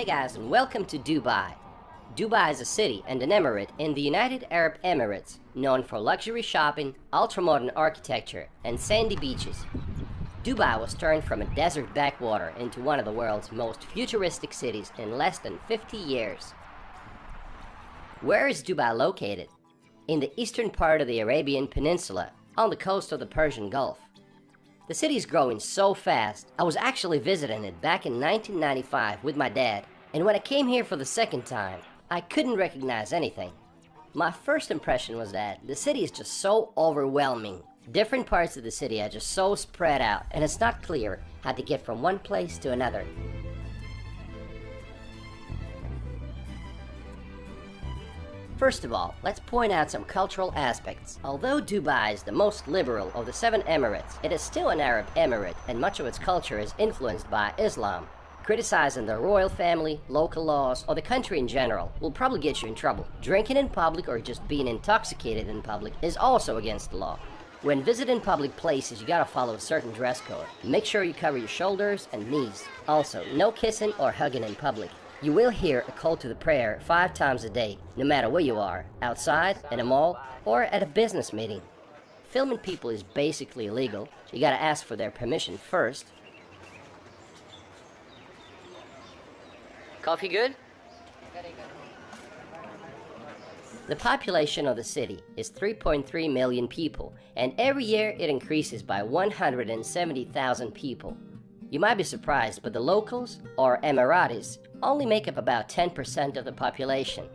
Hey guys, and welcome to Dubai. Dubai is a city and an emirate in the United Arab Emirates, known for luxury shopping, ultra-modern architecture, and sandy beaches. Dubai was turned from a desert backwater into one of the world's most futuristic cities in less than 50 years. Where is Dubai located? In the eastern part of the Arabian Peninsula, on the coast of the Persian Gulf. The city is growing so fast, I was actually visiting it back in 1995 with my dad, and when I came here for the second time, I couldn't recognize anything. My first impression was that the city is just so overwhelming. Different parts of the city are just so spread out, and it's not clear how to get from one place to another. First of all, let's point out some cultural aspects. Although Dubai is the most liberal of the 7 Emirates, it is still an Arab emirate, and much of its culture is influenced by Islam. Criticizing the royal family, local laws, or the country in general will probably get you in trouble. Drinking in public or just being intoxicated in public is also against the law. When visiting public places, you gotta follow a certain dress code. Make sure you cover your shoulders and knees. Also, no kissing or hugging in public. You will hear a call to the prayer 5 times a day, no matter where you are, outside, in a mall, or at a business meeting. Filming people is basically illegal. You gotta ask for their permission first. Coffee good? The population of the city is 3.3 million people, and every year it increases by 170,000 people. You might be surprised, but the locals, or Emiratis, only make up about 10% of the population.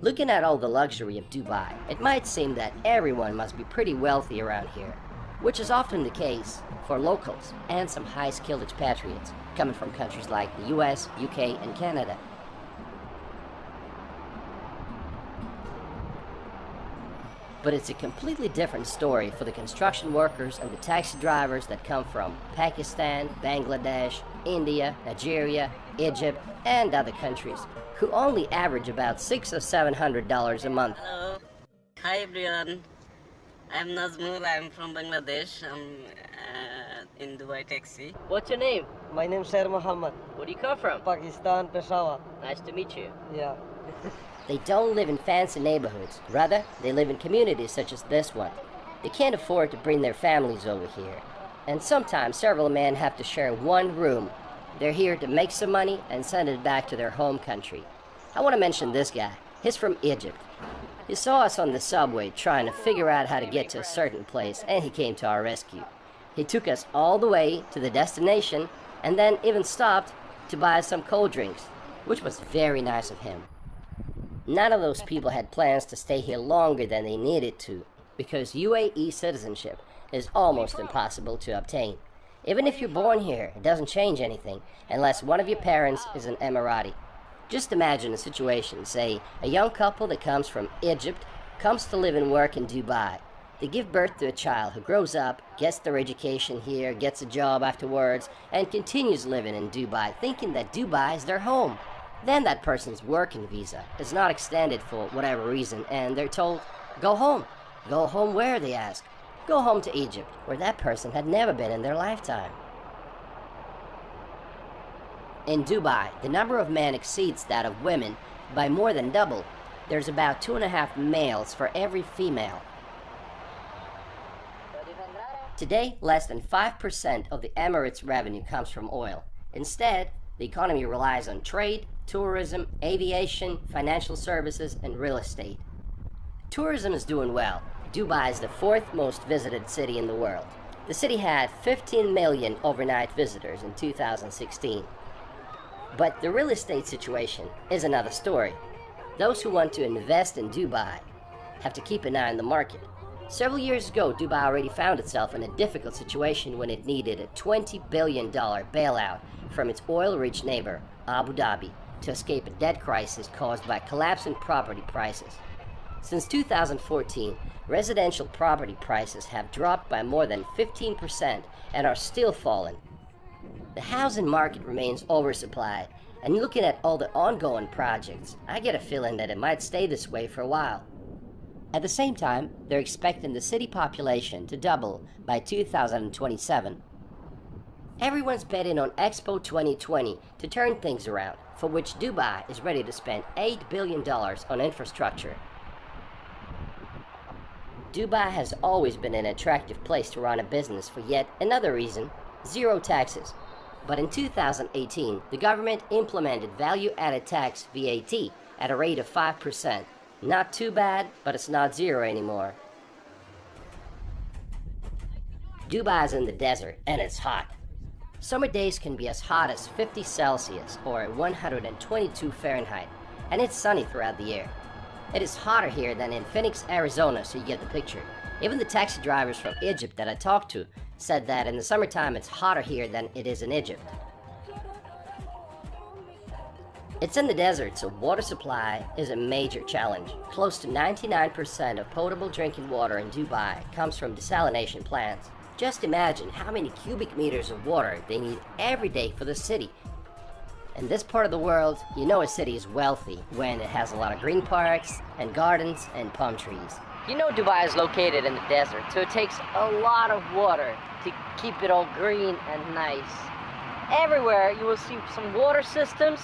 Looking at all the luxury of Dubai, it might seem that everyone must be pretty wealthy around here, which is often the case for locals and some high-skilled expatriates coming from countries like the US, UK, and Canada. But it's a completely different story for the construction workers and the taxi drivers that come from Pakistan, Bangladesh, India, Nigeria, Egypt, and other countries, who only average about $600 or $700 a month. Hello. Hi everyone. I'm Nazmul. I'm from Bangladesh. I'm in Dubai taxi. What's your name? My name is Sher Muhammad. Where do you come from? Pakistan, Peshawar. Nice to meet you. Yeah. They don't live in fancy neighborhoods. Rather, they live in communities such as this one. They can't afford to bring their families over here. And sometimes several men have to share one room. They're here to make some money and send it back to their home country. I want to mention this guy. He's from Egypt. He saw us on the subway trying to figure out how to get to a certain place, and he came to our rescue. He took us all the way to the destination and then even stopped to buy some cold drinks, which was very nice of him. None of those people had plans to stay here longer than they needed to, because UAE citizenship is almost impossible to obtain. Even if you're born here, it doesn't change anything unless one of your parents is an Emirati. Just imagine a situation, say, a young couple that comes from Egypt comes to live and work in Dubai. They give birth to a child who grows up, gets their education here, gets a job afterwards, and continues living in Dubai, thinking that Dubai is their home. Then that person's working visa is not extended for whatever reason, and they're told, go home. Go home where, they ask. Go home to Egypt, where that person had never been in their lifetime. In Dubai, the number of men exceeds that of women by more than double. There's about 2.5 males for every female. Today, less than 5% of the Emirates' revenue comes from oil. Instead, the economy relies on trade, tourism, aviation, financial services, and real estate. Tourism is doing well. Dubai is the 4th most visited city in the world. The city had 15 million overnight visitors in 2016. But the real estate situation is another story. Those who want to invest in Dubai have to keep an eye on the market. Several years ago, Dubai already found itself in a difficult situation when it needed a $20 billion bailout from its oil-rich neighbor, Abu Dhabi, to escape a debt crisis caused by collapsing property prices. Since 2014, residential property prices have dropped by more than 15% and are still falling. The housing market remains oversupplied, and looking at all the ongoing projects, I get a feeling that it might stay this way for a while. At the same time, they're expecting the city population to double by 2027. Everyone's betting on Expo 2020 to turn things around, for which Dubai is ready to spend $8 billion on infrastructure. Dubai has always been an attractive place to run a business for yet another reason: zero taxes. But in 2018, the government implemented value-added tax VAT at a rate of 5%. Not too bad, but it's not zero anymore. Dubai is in the desert and it's hot. Summer days can be as hot as 50 Celsius or 122 Fahrenheit, and it's sunny throughout the year. It is hotter here than in Phoenix, Arizona, so you get the picture. Even the taxi drivers from Egypt that I talked to said that in the summertime it's hotter here than it is in Egypt. It's in the desert, so water supply is a major challenge. Close to 99% of potable drinking water in Dubai comes from desalination plants. Just imagine how many cubic meters of water they need every day for the city. In this part of the world, you know a city is wealthy when it has a lot of green parks and gardens and palm trees. You know Dubai is located in the desert, so it takes a lot of water to keep it all green and nice. Everywhere you will see some water systems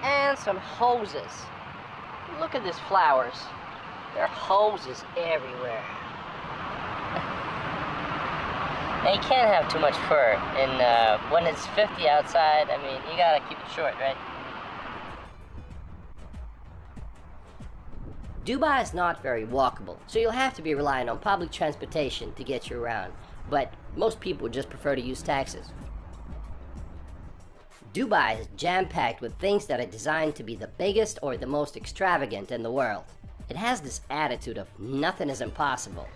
and some hoses. Look at these flowers. There are hoses everywhere. Now you can't have too much fur, and when it's 50 outside, I mean, you gotta keep it short, right? Dubai is not very walkable, so you'll have to be relying on public transportation to get you around, but most people just prefer to use taxis. Dubai is jam-packed with things that are designed to be the biggest or the most extravagant in the world. It has this attitude of nothing is impossible.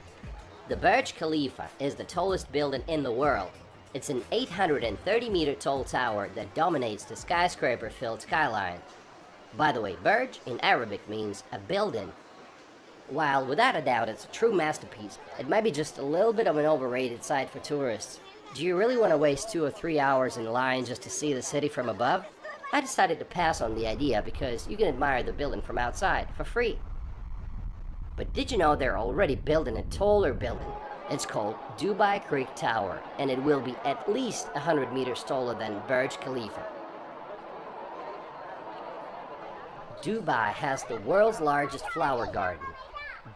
The Burj Khalifa is the tallest building in the world. It's an 830-meter tall tower that dominates the skyscraper-filled skyline. By the way, Burj in Arabic means a building. While without a doubt it's a true masterpiece, it might be just a little bit of an overrated site for tourists. Do you really want to waste 2 or 3 hours in line just to see the city from above? I decided to pass on the idea because you can admire the building from outside for free. But did you know they're already building a taller building? It's called Dubai Creek Tower, and it will be at least 100 meters taller than Burj Khalifa. Dubai has the world's largest flower garden,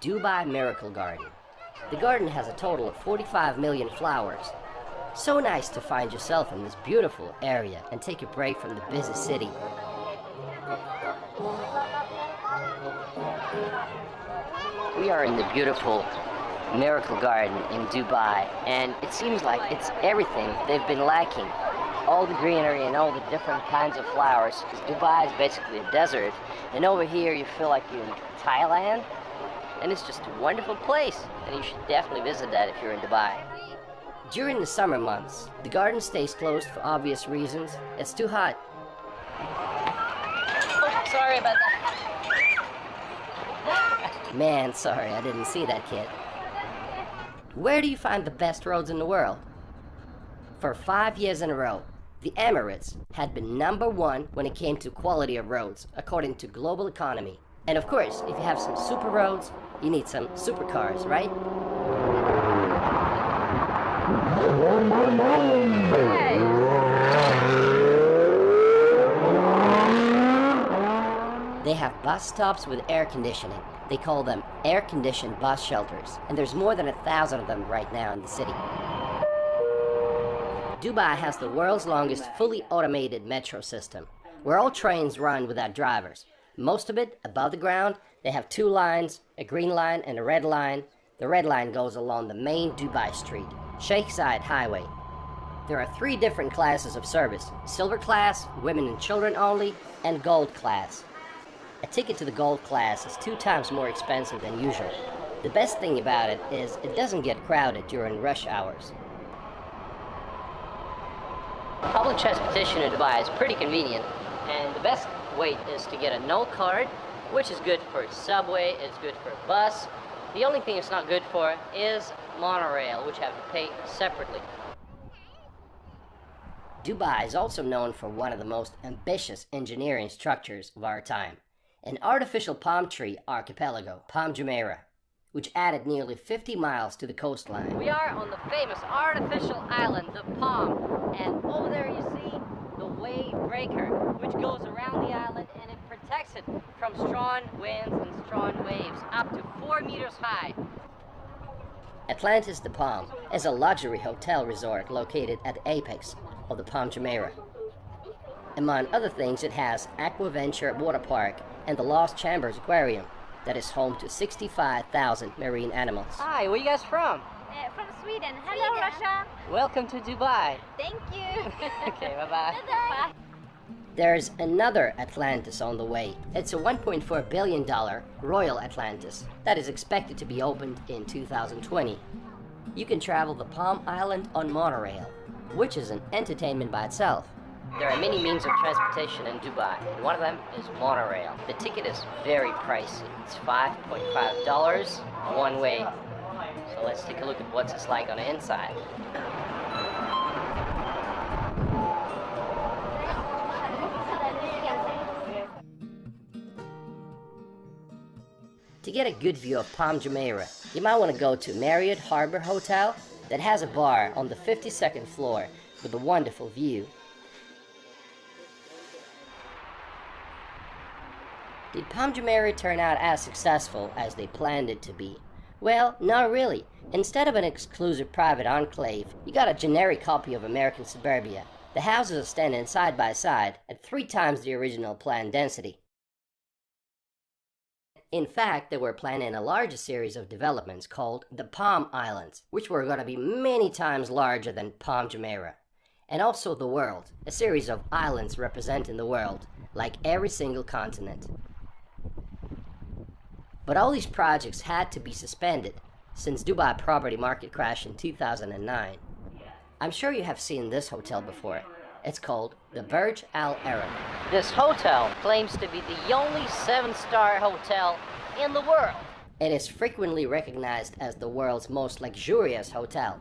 Dubai Miracle Garden. The garden has a total of 45 million flowers. So nice to find yourself in this beautiful area and take a break from the busy city. We are in the beautiful Miracle Garden in Dubai, and it seems like it's everything they've been lacking. All the greenery and all the different kinds of flowers, because Dubai is basically a desert, and over here you feel like you're in Thailand, and it's just a wonderful place, and you should definitely visit that if you're in Dubai. During the summer months, the garden stays closed for obvious reasons. It's too hot. Oh, sorry about that. Man, sorry, I didn't see that, kid. Where do you find the best roads in the world? For 5 years in a row, the Emirates had been #1 when it came to quality of roads, according to Global Economy. And of course, if you have some super roads, you need some supercars, right? Hey. They have bus stops with air conditioning. They call them air-conditioned bus shelters, and there's more than 1,000 of them right now in the city. Dubai has the world's longest fully automated metro system, where all trains run without drivers. Most of it above the ground. They have 2 lines, a green line and a red line. The red line goes along the main Dubai street, Sheikh Zayed Highway. There are 3 different classes of service: silver class, women and children only, and gold class. A ticket to the gold class is 2 times more expensive than usual. The best thing about it is it doesn't get crowded during rush hours. Public transportation in Dubai is pretty convenient, and the best way is to get a no card, which is good for subway, it's good for bus. The only thing it's not good for is monorail, which have to pay separately. Dubai is also known for one of the most ambitious engineering structures of our time, an artificial palm tree archipelago, Palm Jumeirah. which added nearly 50 miles to the coastline. We are on the famous artificial island, the Palm, and over there you see the wave breaker, which goes around the island and it protects it from strong winds and strong waves up to 4 meters high. Atlantis the Palm is a luxury hotel resort located at the apex of the Palm Jumeirah. Among other things, it has Aquaventure Water Park and the Lost Chambers Aquarium that is home to 65,000 marine animals. Hi, where you guys from? From Sweden. Hello, Russia. Welcome to Dubai. Thank you. Okay, bye-bye. Bye-bye. There's another Atlantis on the way. It's a $1.4 billion Royal Atlantis that is expected to be opened in 2020. You can travel the Palm Island on monorail, which is an entertainment by itself. There are many means of transportation in Dubai, and one of them is monorail. The ticket is very pricey. It's $5.5 one way. So let's take a look at what it's like on the inside. To get a good view of Palm Jumeirah, you might want to go to Marriott Harbor Hotel that has a bar on the 52nd floor with a wonderful view. Did Palm Jumeirah turn out as successful as they planned it to be? Well, not really. Instead of an exclusive private enclave, you got a generic copy of American suburbia. The houses are standing side by side at 3 times the original planned density. In fact, they were planning a larger series of developments called the Palm Islands, which were going to be many times larger than Palm Jumeirah. And also the world, a series of islands representing the world, like every single continent. But all these projects had to be suspended since Dubai property market crashed in 2009. I'm sure you have seen this hotel before. It's called the Burj Al Arab. This hotel claims to be the only 7-star hotel in the world. It is frequently recognized as the world's most luxurious hotel.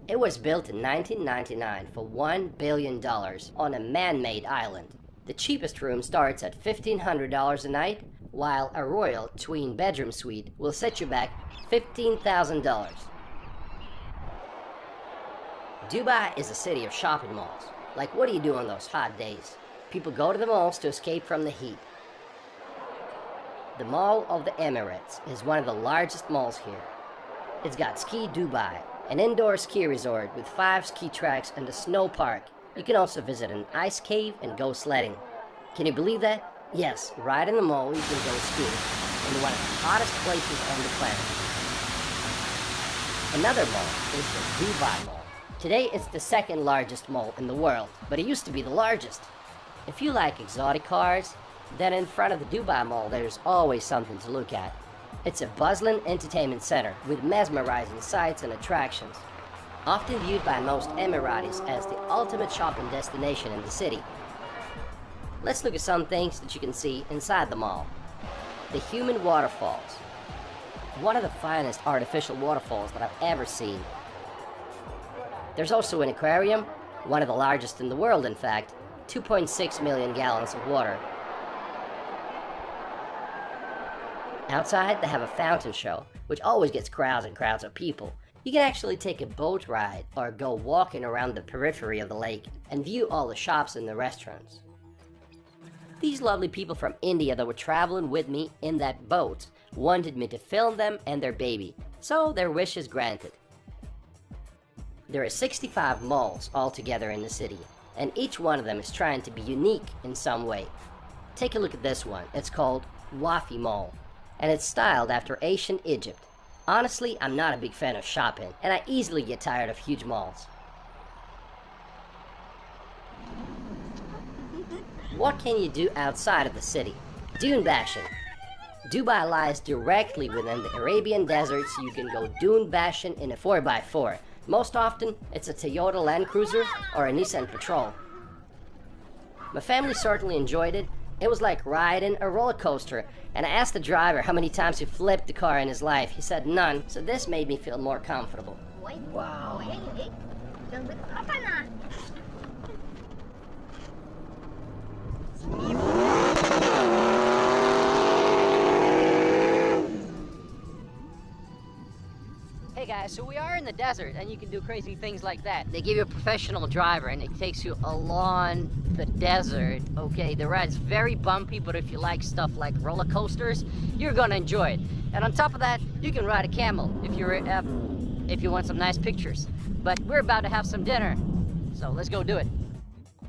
It was built in 1999 for $1 billion on a man-made island. The cheapest room starts at $1,500 a night, while a royal twin-bedroom suite will set you back $15,000. Dubai is a city of shopping malls. Like, what do you do on those hot days? People go to the malls to escape from the heat. The Mall of the Emirates is one of the largest malls here. It's got Ski Dubai, an indoor ski resort with 5 ski tracks and a snow park. You can also visit an ice cave and go sledding. Can you believe that? Yes, right in the mall you can go skiing in one of the hottest places on the planet. Another mall is the Dubai Mall. Today it's the 2nd largest mall in the world, but it used to be the largest. If you like exotic cars, then in front of the Dubai Mall there's always something to look at. It's a bustling entertainment center with mesmerizing sights and attractions, often viewed by most Emiratis as the ultimate shopping destination in the city. Let's look at some things that you can see inside the mall. The human waterfalls. One of the finest artificial waterfalls that I've ever seen. There's also an aquarium, one of the largest in the world in fact, 2.6 million gallons of water. Outside, they have a fountain show, which always gets crowds and crowds of people. You can actually take a boat ride or go walking around the periphery of the lake and view all the shops and the restaurants. These lovely people from India that were traveling with me in that boat wanted me to film them and their baby, so their wish is granted. There are 65 malls altogether in the city, and each one of them is trying to be unique in some way. Take a look at this one. It's called Wafi Mall, and it's styled after ancient Egypt. Honestly, I'm not a big fan of shopping, and I easily get tired of huge malls. What can you do outside of the city? Dune bashing. Dubai lies directly within the Arabian desert, so you can go dune bashing in a 4x4. Most often, it's a Toyota Land Cruiser or a Nissan Patrol. My family certainly enjoyed it. It was like riding a roller coaster, and I asked the driver how many times he flipped the car in his life. He said none, so this made me feel more comfortable. Wow. So we are in the desert, and you can do crazy things like that. They give you a professional driver, and it takes you along the desert. Okay, the ride's very bumpy, but if you like stuff like roller coasters, you're gonna enjoy it. And on top of that, you can ride a camel if you want some nice pictures. But we're about to have some dinner, so let's go do it.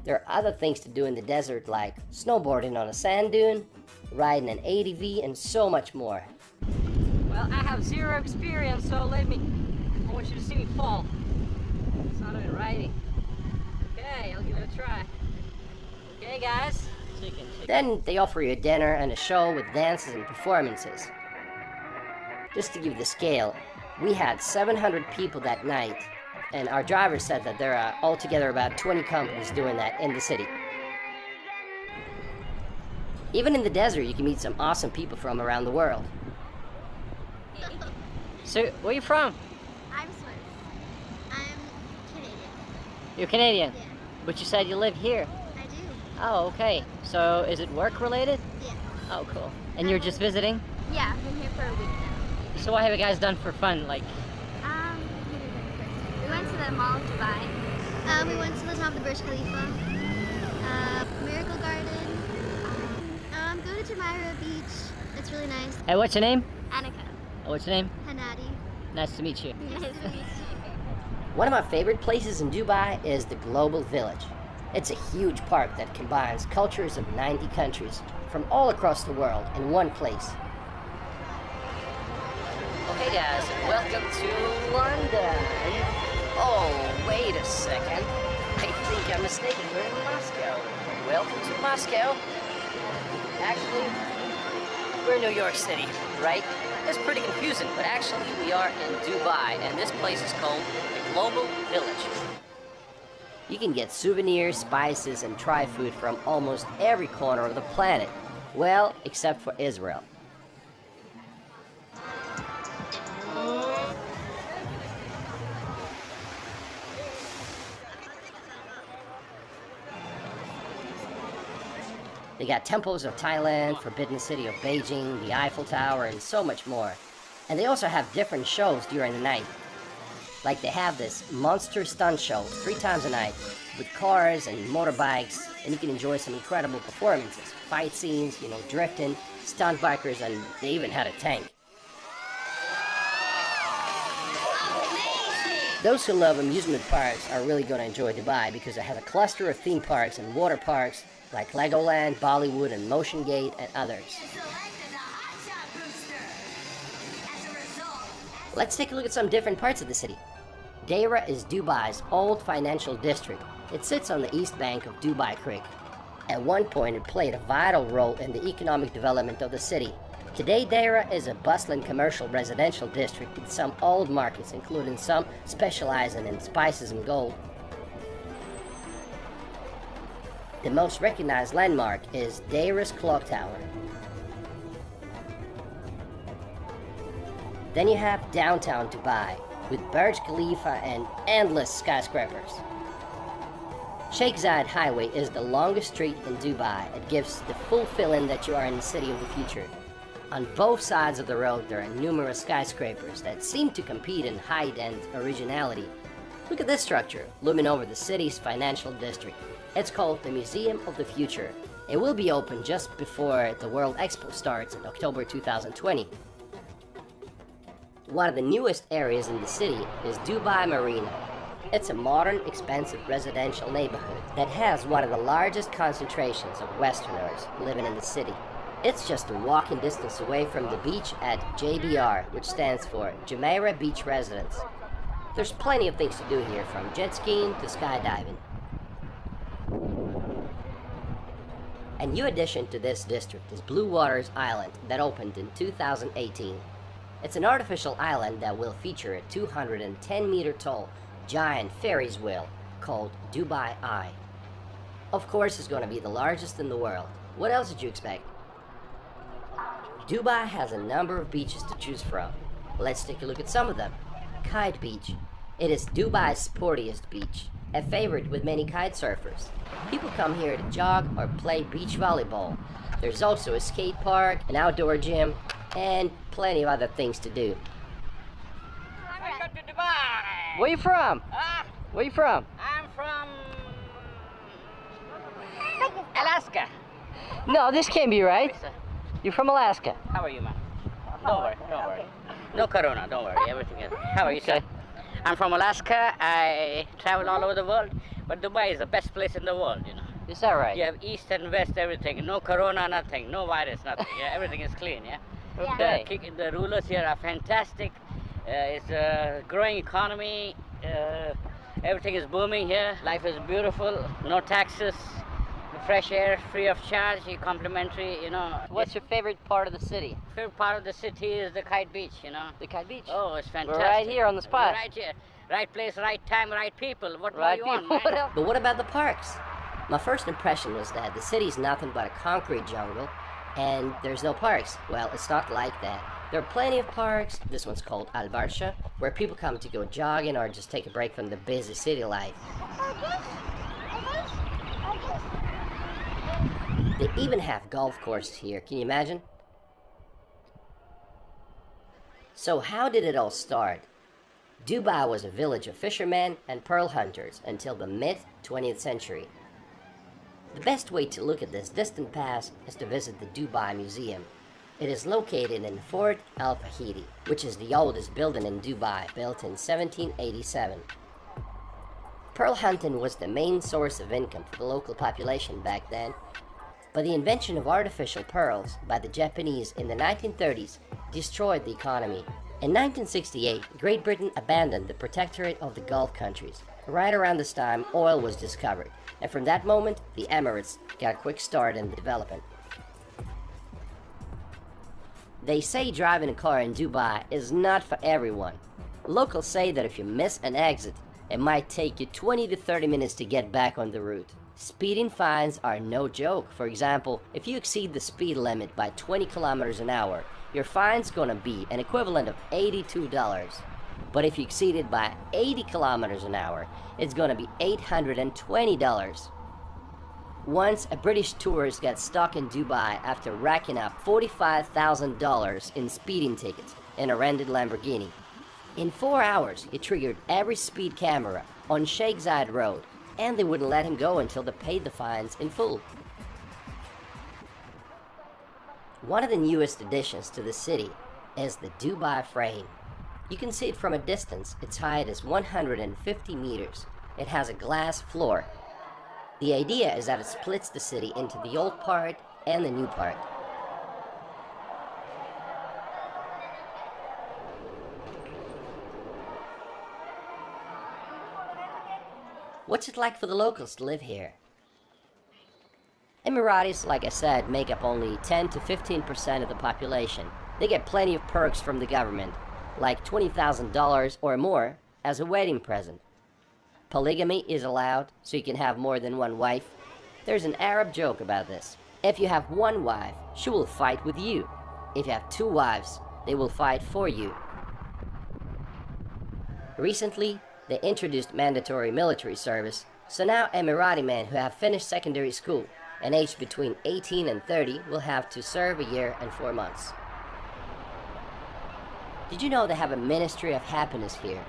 There are other things to do in the desert like snowboarding on a sand dune, riding an ATV, and so much more. Well, I have zero experience, so I want you to see me fall. It's not even riding. Okay, I'll give it a try. Okay, guys. Chicken. Then they offer you a dinner and a show with dances and performances. Just to give the scale, we had 700 people that night, and our driver said that there are altogether about 20 companies doing that in the city. Even in the desert, you can meet some awesome people from around the world. So, where are you from? I'm Swiss. I'm Canadian. You're Canadian? Yeah. But you said you live here. I do. Oh, okay. So, is it work related? Yeah. Oh, cool. And you're just visiting? Yeah, I've been here for a week now. So what have you guys done for fun? Like, We went to the Mall of Dubai. We went to the top of the Burj Khalifa. Miracle Garden. Go to Jumeirah Beach. It's really nice. hey, what's your name? Annika. What's your name? Hanadi. Nice to meet you. Nice to meet you. One of my favorite places in Dubai is the Global Village. It's a huge park that combines cultures of 90 countries from all across the world in one place. Okay, guys, welcome to London. Oh, wait a second. I think I'm mistaken. We're in Moscow. Welcome to Moscow. Actually, we're in New York City, right? It's pretty confusing, but actually we are in Dubai, and this place is called the Global Village. You can get souvenirs, spices, and try food from almost every corner of the planet. Well, except for Israel. They got temples of Thailand, Forbidden City of Beijing, the Eiffel Tower, and so much more. And they also have different shows during the night. Like they have this monster stunt show 3 times a night with cars and motorbikes, and you can enjoy some incredible performances. Fight scenes, drifting, stunt bikers, and they even had a tank. Those who love amusement parks are really going to enjoy Dubai because it has a cluster of theme parks and water parks like Legoland, Bollywood, and Motion Gate, and others. Let's take a look at some different parts of the city. Deira is Dubai's old financial district. It sits on the east bank of Dubai Creek. At one point, it played a vital role in the economic development of the city. Today, Deira is a bustling commercial residential district with some old markets, including some specializing in spices and gold. The most recognized landmark is Deira's Clock Tower. Then you have downtown Dubai, with Burj Khalifa and endless skyscrapers. Sheikh Zayed Highway is the longest street in Dubai. It gives the full feeling that you are in the city of the future. On both sides of the road, there are numerous skyscrapers that seem to compete in height and originality. Look at this structure, looming over the city's financial district. It's called the Museum of the Future. It will be open just before the World Expo starts in October 2020. One of the newest areas in the city is Dubai Marina. It's a modern, expensive residential neighborhood that has one of the largest concentrations of Westerners living in the city. It's just a walking distance away from the beach at JBR, which stands for Jumeirah Beach Residence. There's plenty of things to do here, from jet skiing to skydiving. A new addition to this district is Blue Waters Island that opened in 2018. It's an artificial island that will feature a 210-meter tall giant Ferris wheel called Dubai Eye. Of course, it's going to be the largest in the world. What else did you expect? Dubai has a number of beaches to choose from. Let's take a look at some of them. Kite Beach. It is Dubai's sportiest beach, a favorite with many kite surfers. People come here to jog or play beach volleyball. There's also a skate park, an outdoor gym, and plenty of other things to do. Alright. Where you from? Ah, Where you from? I'm from Alaska. No, this can't be right. You're from Alaska. How are you, man? Don't worry, don't worry. No corona, don't worry, everything is. How are you, sir? Okay. I'm from Alaska. I travel all over the world, but Dubai is the best place in the world, you know. Is that right? You have east and west, everything. No corona, nothing. No virus, nothing. Yeah, everything is clean, yeah? Okay. The rulers here are fantastic. It's a growing economy. Everything is booming here. Life is beautiful. No taxes. Fresh air, free of charge, complimentary, you know. What's your favorite part of the city? Favorite part of the city is the Kite Beach, you know. The Kite Beach. Oh, it's fantastic. We're right here on the spot. We're right here. Right place, right time, right people. What more Right you want, people. man? What else? But what about the parks? My first impression was that the city's nothing but a concrete jungle and there's no parks. Well, it's not like that. There are plenty of parks. This one's called Al Barsha, where people come to go jogging or just take a break from the busy city life. They even have golf courses here. Can you imagine? So how did it all start? Dubai was a village of fishermen and pearl hunters until the mid-20th century. The best way to look at this distant past is to visit the Dubai Museum. It is located in Fort Al Fahidi, which is the oldest building in Dubai, built in 1787. Pearl hunting was the main source of income for the local population back then, but the invention of artificial pearls by the Japanese in the 1930s destroyed the economy. In 1968, Great Britain abandoned the protectorate of the Gulf countries. Right around this time, oil was discovered, and from that moment, the Emirates got a quick start in development. They say driving a car in Dubai is not for everyone. Locals say that if you miss an exit, it might take you 20 to 30 minutes to get back on the route. Speeding fines are no joke. For example, if you exceed the speed limit by 20 kilometers an hour, your fine's gonna be an equivalent of $82. But if you exceed it by 80 kilometers an hour, it's gonna be $820. Once, a British tourist got stuck in Dubai after racking up $45,000 in speeding tickets in a rented Lamborghini. In 4 hours, he triggered every speed camera on Sheikh Zayed Road, and they wouldn't let him go until they paid the fines in full. One of the newest additions to the city is the Dubai Frame. You can see it from a distance. Its height is 150 meters. It has a glass floor. The idea is that it splits the city into the old part and the new part. What's it like for the locals to live here? Emiratis, like I said, make up only 10 to 15% of the population. They get plenty of perks from the government, like $20,000 or more as a wedding present. Polygamy is allowed, so you can have more than one wife. There's an Arab joke about this. If you have one wife, she will fight with you. If you have two wives, they will fight for you. Recently, they introduced mandatory military service, so now Emirati men who have finished secondary school and aged between 18 and 30 will have to serve a year and 4 months. Did you know they have a Ministry of Happiness here?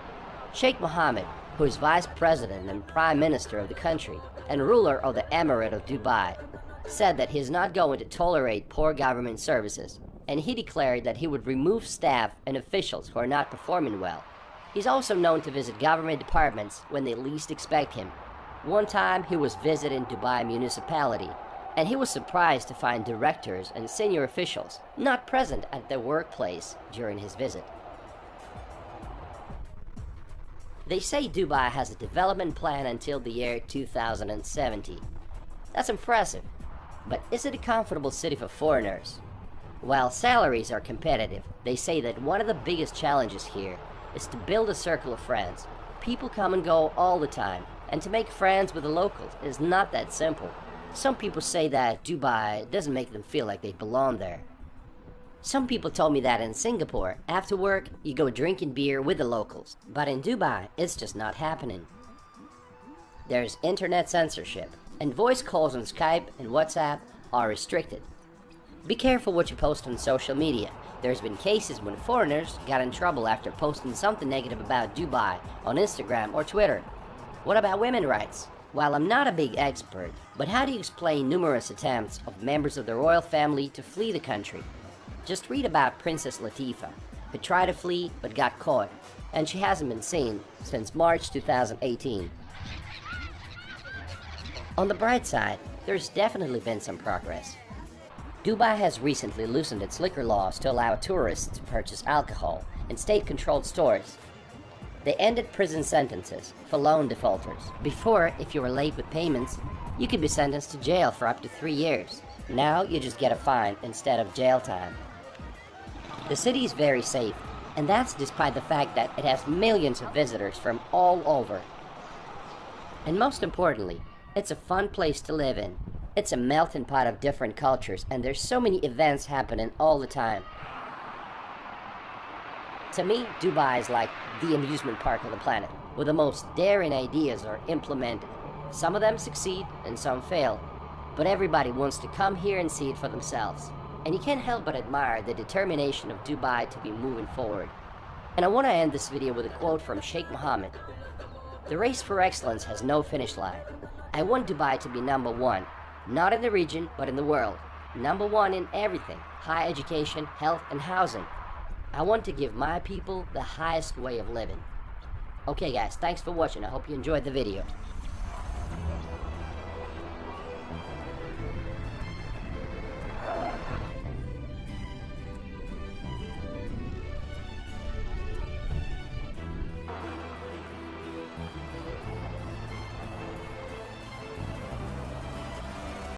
Sheikh Mohammed, who is Vice President and Prime Minister of the country and ruler of the Emirate of Dubai, said that he is not going to tolerate poor government services, and he declared that he would remove staff and officials who are not performing well. He's also known to visit government departments when they least expect him. One time he was visiting Dubai municipality, and he was surprised to find directors and senior officials not present at their workplace during his visit. They say Dubai has a development plan until the year 2070. That's impressive, but is it a comfortable city for foreigners? While salaries are competitive, they say that one of the biggest challenges here is to build a circle of friends. People come and go all the time, and to make friends with the locals is not that simple. Some people say that Dubai doesn't make them feel like they belong there. Some people told me that in Singapore, after work, you go drinking beer with the locals. But in Dubai, it's just not happening. There's internet censorship, and voice calls on Skype and WhatsApp are restricted. Be careful what you post on social media. There's been cases when foreigners got in trouble after posting something negative about Dubai on Instagram or Twitter. What about women's rights? While I'm not a big expert, but how do you explain numerous attempts of members of the royal family to flee the country? Just read about Princess Latifah, who tried to flee but got caught, and she hasn't been seen since March 2018. On the bright side, there's definitely been some progress. Dubai has recently loosened its liquor laws to allow tourists to purchase alcohol in state-controlled stores. They ended prison sentences for loan defaulters. Before, if you were late with payments, you could be sentenced to jail for up to 3 years. Now you just get a fine instead of jail time. The city is very safe, and that's despite the fact that it has millions of visitors from all over. And most importantly, it's a fun place to live in. It's a melting pot of different cultures, and there's so many events happening all the time. To me, Dubai is like the amusement park of the planet, where the most daring ideas are implemented. Some of them succeed and some fail, but everybody wants to come here and see it for themselves. And you can't help but admire the determination of Dubai to be moving forward. And I want to end this video with a quote from Sheikh Mohammed. "The race for excellence has no finish line. I want Dubai to be #1, not in the region, but in the world. #1 in everything, high education, health, and housing. I want to give my people the highest way of living." Okay guys, thanks for watching. I hope you enjoyed the video.